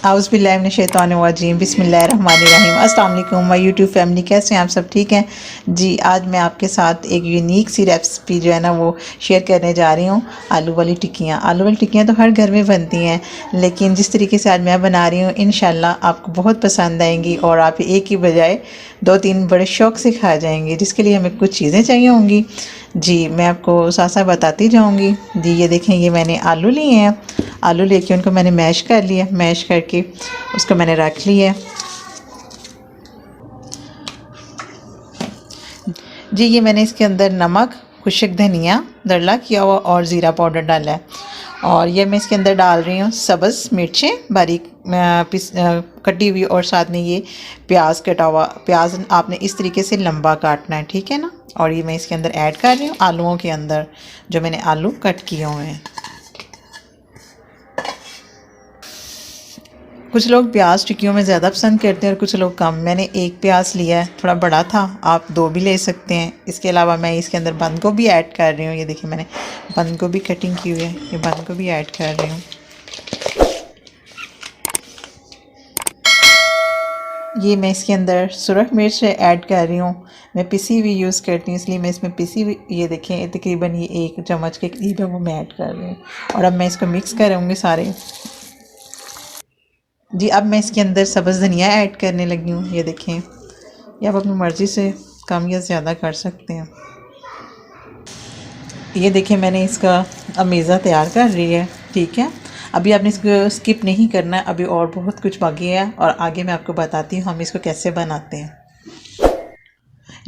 आउज़ बिल्लाहि मिनश शैतानिर रजीम बिस्मिल्लाहिर्रहमानिर्रहीम। अस्सलाम वालेकुम माय यूट्यूब फैमिली, कैसे हैं आप सब? ठीक हैं जी। आज मैं आपके साथ एक यूनिक सी रेसिपी जो है ना वो शेयर करने जा रही हूँ। आलू वाली टिक्कियाँ। आलू वाली टिक्कियाँ तो हर घर में बनती हैं, लेकिन जिस तरीके से आज मैं बना रही हूँ इंशाल्लाह आपको बहुत पसंद आएंगी और आप एक ही बजाय 2-3 बड़े शौक़ से खा जाएंगे। जिसके लिए हमें कुछ चीज़ें चाहिए होंगी जी, मैं आपको साथ साथ बताती जाऊँगी। जी ये देखें, ये मैंने आलू लिए हैं। आलू लेके उनको मैंने मैश कर लिया, मैश करके उसको मैंने रख लिया। जी ये मैंने इसके अंदर नमक, खुशक धनिया दरला किया हुआ और ज़ीरा पाउडर डाला है। और ये मैं इसके अंदर डाल रही हूँ सब्ज़ मिर्चें बारीक कटी हुई, और साथ में ये प्याज कटा हुआ। प्याज आपने इस तरीके से लंबा काटना है, ठीक है ना। और ये मैं इसके अंदर ऐड कर रही हूँ आलूओं के अंदर, जो मैंने आलू कट किए हुए हैं। कुछ लोग प्याज टिक्कियों में ज़्यादा पसंद करते हैं और कुछ लोग कम। मैंने एक प्याज लिया है, थोड़ा बड़ा था, आप 2 भी ले सकते हैं। इसके अलावा मैं इसके अंदर बंद गोभी ऐड कर रही हूँ। ये देखिए मैंने बंद गोभी कटिंग की हुई है, ये बंद गोभी ऐड कर रही हूँ। ये मैं इसके अंदर सुरख मिर्च ऐड कर रही हूँ। मैं पिसी हुई यूज़ करती हूँ, इसलिए मैं इसमें पिसी हुई, ये देखें तकरीबन ये 1 चम्मच के करीब है, वो मैं ऐड कर रही हूँ। और अब मैं इसको मिक्स करूँगी सारे। जी अब मैं इसके अंदर सब्ज़ धनिया ऐड करने लगी हूँ। ये देखें, ये आप अपनी मर्ज़ी से कम या ज़्यादा कर सकते हैं। ये देखें मैंने इसका अमेज़ा तैयार कर ली है, ठीक है। अभी आपने इसको स्किप नहीं करना है, अभी और बहुत कुछ बाकी है और आगे मैं आपको बताती हूँ हम इसको कैसे बनाते हैं।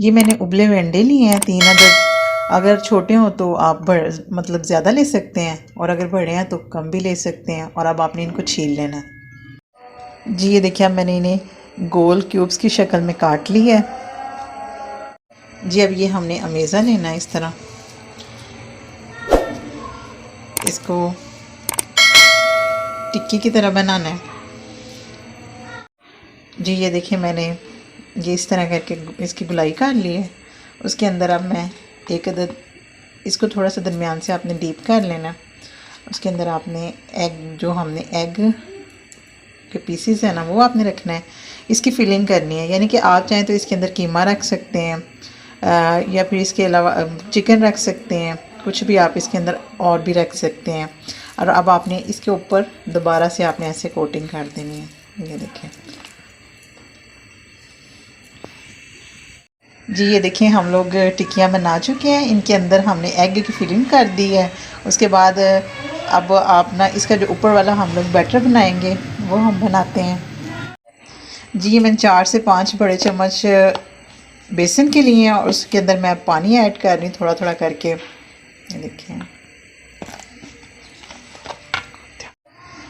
ये मैंने उबले हुए अंडे लिए हैं 3 अदद। अगर छोटे हों तो आप मतलब ज़्यादा ले सकते हैं, और अगर बड़े हैं तो कम भी ले सकते हैं। और अब आपने इनको छील लेना है। जी ये देखिए अब मैंने इन्हें गोल क्यूब्स की शक्ल में काट ली है। जी अब ये हमने अमेज़ा लेना है, इस तरह इसको टिक्की की तरह बनाना है। जी ये देखिए मैंने ये इस तरह करके इसकी गुलाई कर ली है। उसके अंदर अब मैं 1 अदद, इसको थोड़ा सा दरमियान से आपने डीप कर लेना। उसके अंदर आपने एग, जो हमने एग के पीसीस है ना वो आपने रखना है। इसकी फिलिंग करनी है, यानी कि आप चाहें तो इसके अंदर कीमा रख सकते हैं, या फिर इसके अलावा चिकन रख सकते हैं, कुछ भी आप इसके अंदर और भी रख सकते हैं। और अब आपने इसके ऊपर दोबारा से आपने ऐसे कोटिंग कर देनी है। ये देखें जी, ये देखें हम लोग टिक्कियाँ बना चुके हैं। इनके अंदर हमने एग की फिलिंग कर दी है। उसके बाद अब आप ना इसका जो ऊपर वाला हम लोग बैटर बनाएंगे वो हम बनाते हैं। जी मैंने 4 से 5 बड़े चम्मच बेसन के लिए हैं, और उसके अंदर मैं पानी ऐड कर रही हूँ थोड़ा थोड़ा करके। ये देखें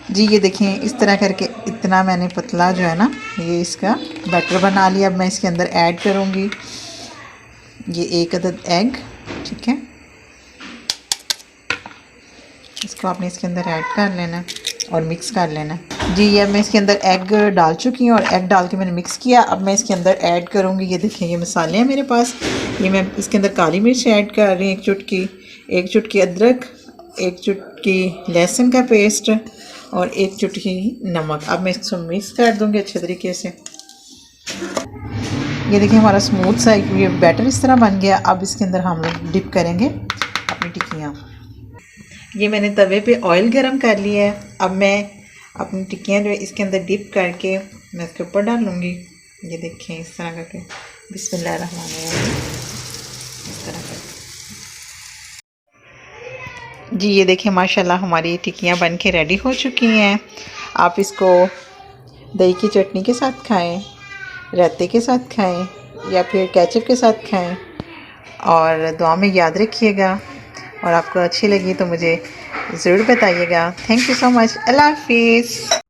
जी, ये देखें इस तरह करके इतना मैंने पतला जो है ना ये इसका बैटर बना लिया। अब मैं इसके अंदर ऐड करूँगी ये 1 अदद एग, ठीक है। इसको आपने इसके अंदर ऐड कर लेना और मिक्स कर लेना। जी ये मैं इसके अंदर एग डाल चुकी हूँ और एग डाल के मैंने मिक्स किया। अब मैं इसके अंदर ऐड करूँगी, ये देखें ये मसाले हैं मेरे पास। ये मैं इसके अंदर काली मिर्च ऐड कर रही हूँ 1 चुटकी अदरक, 1 चुटकी लहसुन का पेस्ट और 1 चुटकी नमक। अब मैं इसको मिक्स कर दूँगी अच्छे तरीके से। ये देखिए हमारा स्मूथ सा ये बैटर इस तरह बन गया। अब इसके अंदर हम लोग डिप करेंगे अपनी टिक्कियाँ। ये मैंने तवे पे ऑयल गरम कर लिया है। अब मैं अपनी टिक्कियाँ जो है इसके अंदर डिप करके मैं इसके ऊपर डालूँगी। ये देखें इस तरह करके, बिस्मिल्लाहिर्रहमानिर्रहीम, इस तरह करके। जी ये देखें माशाल्लाह हमारी टिक्कियाँ बन के रेडी हो चुकी हैं। आप इसको दही की चटनी के साथ खाएं, रायते के साथ खाएं, या फिर केचप के साथ खाएं। और दुआ में याद रखिएगा, और आपको अच्छी लगी तो मुझे ज़रूर बताइएगा। Thank you so much. Allah हाफिज़।